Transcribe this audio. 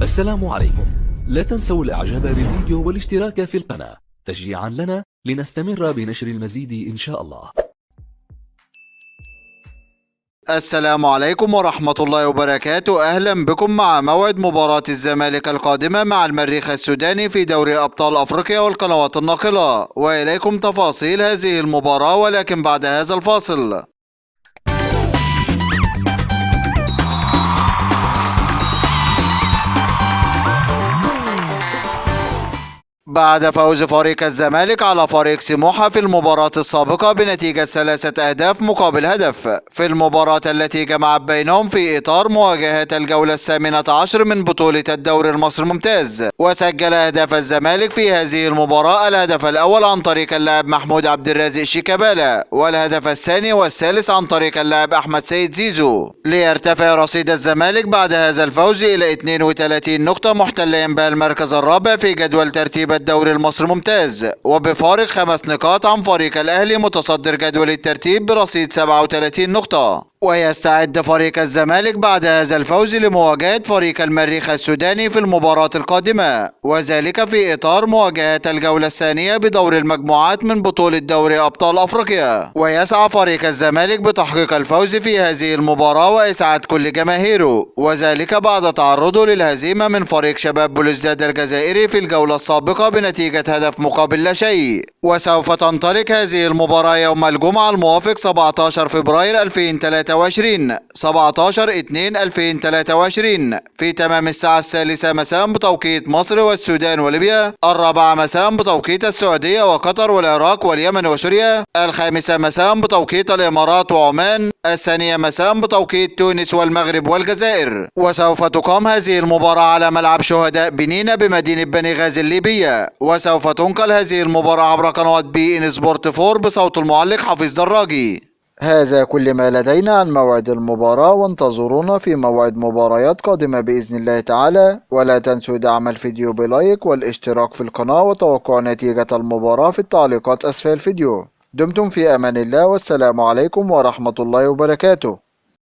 السلام عليكم. لا تنسوا الاعجاب بالفيديو والاشتراك في القناة تشجيعا لنا لنستمر بنشر المزيد إن شاء الله. السلام عليكم ورحمة الله وبركاته. أهلا بكم مع موعد مباراة الزمالك القادمة مع المريخ السوداني في دوري أبطال أفريقيا والقنوات الناقلة، وإليكم تفاصيل هذه المباراة ولكن بعد هذا الفاصل. بعد فوز فريق الزمالك على فريق سموحة في المباراة السابقة بنتيجة 3 أهداف مقابل هدف في المباراة التي جمعت بينهم في إطار مواجهة الجولة 18 من بطولة الدوري المصري الممتاز، وسجل أهداف الزمالك في هذه المباراة الهدف الأول عن طريق اللاعب محمود عبد الرازق شيكابالا، والهدف الثاني والثالث عن طريق اللاعب أحمد سيد زيزو، ليرتفع رصيد الزمالك بعد هذا الفوز إلى 32 نقطة، محتلا بها المركز الرابع في جدول ترتيب الدوري المصري الممتاز، وبفارق 5 نقاط عن فريق الأهلي متصدر جدول الترتيب برصيد 37 نقطة. ويستعد فريق الزمالك بعد هذا الفوز لمواجهة فريق المريخ السوداني في المباراة القادمة، وذلك في إطار مواجهة الجولة الثانية بدور المجموعات من بطولة دوري أبطال أفريقيا. ويسعى فريق الزمالك بتحقيق الفوز في هذه المباراة وإسعاد كل جماهيره، وذلك بعد تعرضه للهزيمة من فريق شباب بلوزداد الجزائري في الجولة السابقة بنتيجة هدف مقابل لا شيء. وسوف تنطلق هذه المباراة يوم الجمعة الموافق 17 فبراير 2023 17/2/2023 في تمام الساعة 3 مساء بتوقيت مصر والسودان وليبيا، 4 مساء بتوقيت السعودية وقطر والعراق واليمن وسوريا، 5 مساء بتوقيت الإمارات وعمان، 2 مساء بتوقيت تونس والمغرب والجزائر. وسوف تقام هذه المباراة على ملعب شهداء بنينة بمدينة بني غازي الليبية، وسوف تنقل هذه المباراة عبر قنوات بي إن سبورت 4 بصوت المعلق حفيظ دراجي. هذا كل ما لدينا عن موعد المباراة، وانتظرونا في موعد مباريات قادمة بإذن الله تعالى، ولا تنسوا دعم الفيديو بلايك والاشتراك في القناة وتوقع نتيجة المباراة في التعليقات أسفل الفيديو. دمتم في أمان الله، والسلام عليكم ورحمة الله وبركاته.